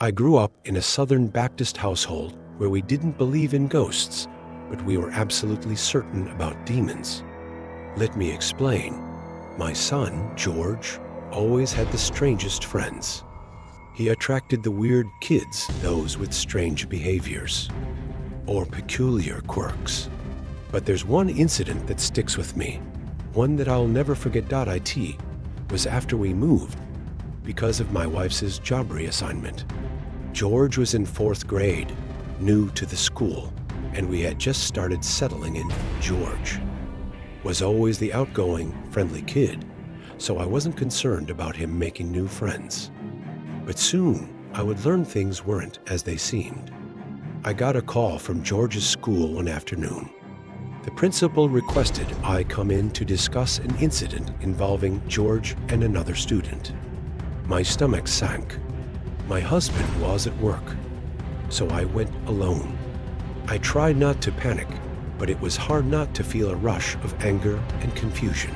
I grew up in a Southern Baptist household where we didn't believe in ghosts, but we were absolutely certain about demons. Let me explain. My son, George, always had the strangest friends. He attracted the weird kids, those with strange behaviors or peculiar quirks. But there's one incident that sticks with me, one that I'll never forget. It was after we moved because of my wife's job reassignment. George was in 4th grade, new to the school, and we had just started settling in. George was always the outgoing, friendly kid, so I wasn't concerned about him making new friends. But soon, I would learn things weren't as they seemed. I got a call from George's school one afternoon. The principal requested I come in to discuss an incident involving George and another student. My stomach sank. My husband was at work, so I went alone. I tried not to panic, but it was hard not to feel a rush of anger and confusion.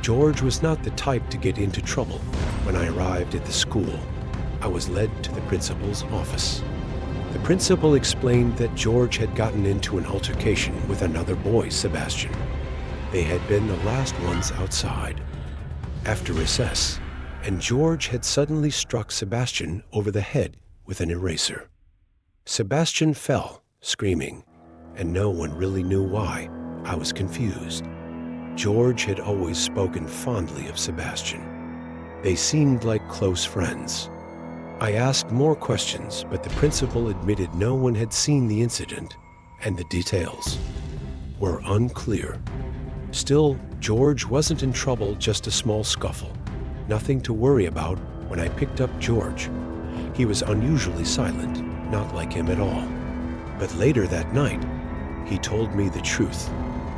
George was not the type to get into trouble. When I arrived at the school, I was led to the principal's office. The principal explained that George had gotten into an altercation with another boy, Sebastian. They had been the last ones outside after recess, and George had suddenly struck Sebastian over the head with an eraser. Sebastian fell, screaming, and no one really knew why. I was confused. George had always spoken fondly of Sebastian. They seemed like close friends. I asked more questions, but the principal admitted no one had seen the incident, and the details were unclear. Still, George wasn't in trouble, just a small scuffle. Nothing to worry about. When I picked up George, he was unusually silent, not like him at all. But later that night, he told me the truth.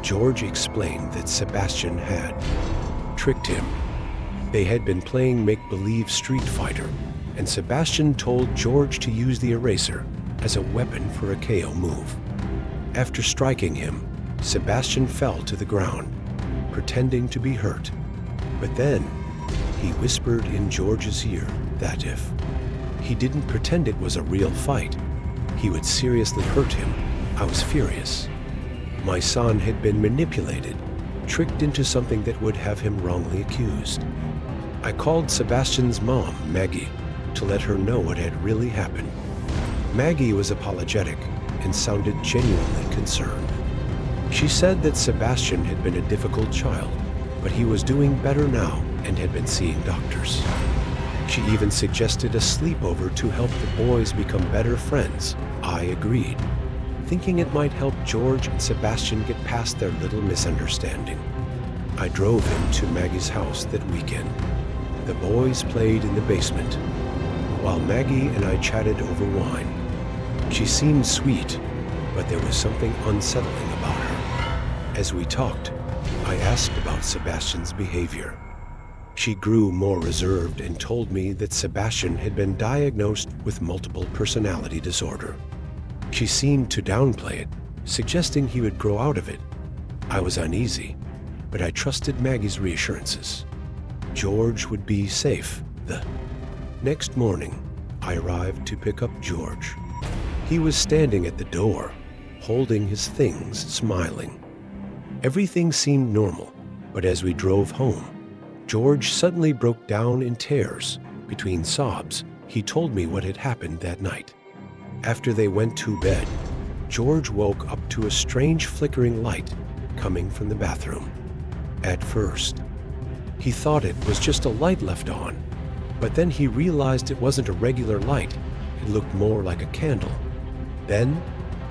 George explained that Sebastian had tricked him. They had been playing make-believe Street Fighter, and Sebastian told George to use the eraser as a weapon for a KO move. After striking him, Sebastian fell to the ground, pretending to be hurt. But then, he whispered in George's ear that if he didn't pretend it was a real fight, he would seriously hurt him. I was furious. My son had been manipulated, tricked into something that would have him wrongly accused. I called Sebastian's mom, Maggie, to let her know what had really happened. Maggie was apologetic and sounded genuinely concerned. She said that Sebastian had been a difficult child, but he was doing better now and had been seeing doctors. She even suggested a sleepover to help the boys become better friends. I agreed, thinking it might help George and Sebastian get past their little misunderstanding. I drove him to Maggie's house that weekend. The boys played in the basement, while Maggie and I chatted over wine. She seemed sweet, but there was something unsettling about her. As we talked, I asked about Sebastian's behavior. She grew more reserved and told me that Sebastian had been diagnosed with multiple personality disorder. She seemed to downplay it, suggesting he would grow out of it. I was uneasy, but I trusted Maggie's reassurances. George would be safe. The next morning, I arrived to pick up George. He was standing at the door, holding his things, smiling. Everything seemed normal, but as we drove home, George suddenly broke down in tears. Between sobs, he told me what had happened that night. After they went to bed, George woke up to a strange flickering light coming from the bathroom. At first, he thought it was just a light left on, but then he realized it wasn't a regular light. It looked more like a candle. Then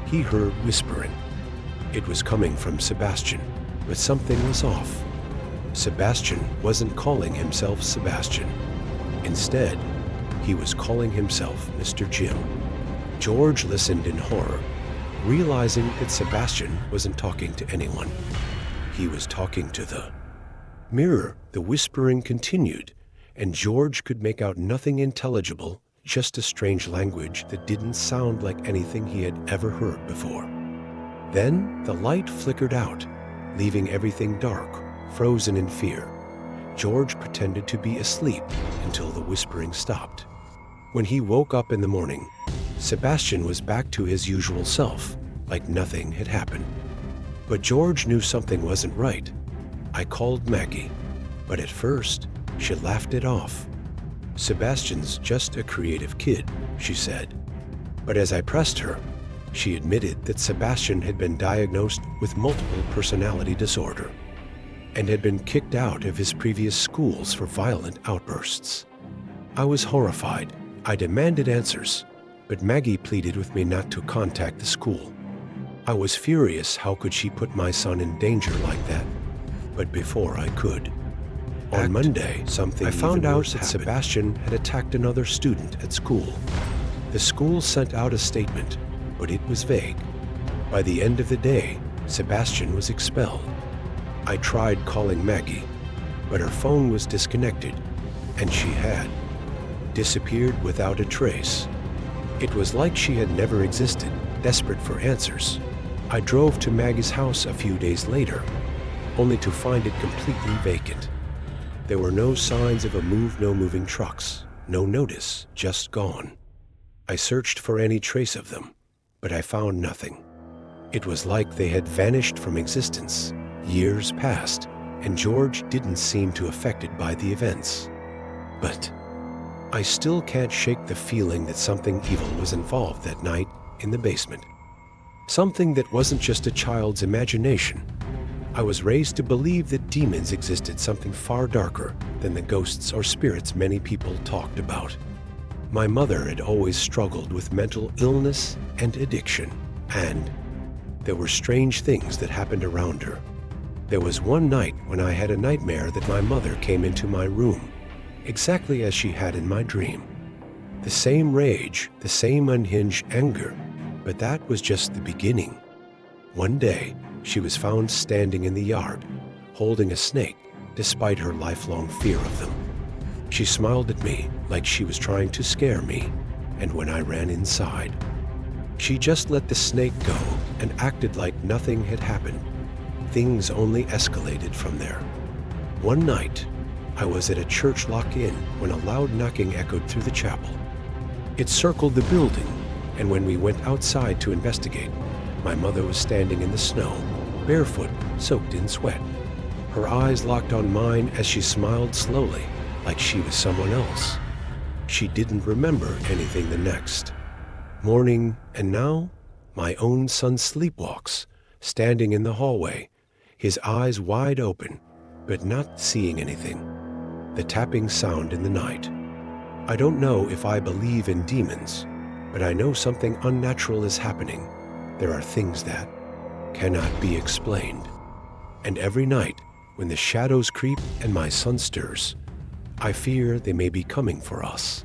he heard whispering. It was coming from Sebastian, but something was off. Sebastian wasn't calling himself Sebastian. Instead, he was calling himself Mr. Jim. George listened in horror, realizing that Sebastian wasn't talking to anyone. He was talking to the mirror. The whispering continued, and George could make out nothing intelligible, just a strange language that didn't sound like anything he had ever heard before. Then the light flickered out, leaving everything dark, frozen in fear. George pretended to be asleep until the whispering stopped. When he woke up in the morning, Sebastian was back to his usual self, like nothing had happened. But George knew something wasn't right. I called Maggie, but at first, she laughed it off. "Sebastian's just a creative kid," she said. But as I pressed her, she admitted that Sebastian had been diagnosed with multiple personality disorder and had been kicked out of his previous schools for violent outbursts. I was horrified. I demanded answers, but Maggie pleaded with me not to contact the school. I was furious. How could she put my son in danger like that? But before I could, on Monday, I found out that Sebastian had attacked another student at school. The school sent out a statement, but it was vague. By the end of the day, Sebastian was expelled. I tried calling Maggie, but her phone was disconnected, and she had disappeared without a trace. It was like she had never existed, desperate for answers. I drove to Maggie's house a few days later, only to find it completely vacant. There were no signs of a move, no moving trucks, no notice, just gone. I searched for any trace of them, but I found nothing. It was like they had vanished from existence. Years passed, and George didn't seem too affected by the events. But I still can't shake the feeling that something evil was involved that night in the basement. Something that wasn't just a child's imagination. I was raised to believe that demons existed, something far darker than the ghosts or spirits many people talked about. My mother had always struggled with mental illness and addiction, and there were strange things that happened around her. There was one night when I had a nightmare that my mother came into my room, exactly as she had in my dream. The same rage, the same unhinged anger, but that was just the beginning. One day, she was found standing in the yard, holding a snake, despite her lifelong fear of them. She smiled at me like she was trying to scare me, and when I ran inside, she just let the snake go and acted like nothing had happened. Things only escalated from there. One night, I was at a church lock-in when a loud knocking echoed through the chapel. It circled the building, and when we went outside to investigate, my mother was standing in the snow, barefoot, soaked in sweat. Her eyes locked on mine as she smiled slowly, like she was someone else. She didn't remember anything the next morning, and now my own son sleepwalks, standing in the hallway, his eyes wide open, but not seeing anything. The tapping sound in the night. I don't know if I believe in demons, but I know something unnatural is happening. There are things that cannot be explained. And every night, when the shadows creep and my son stirs, I fear they may be coming for us.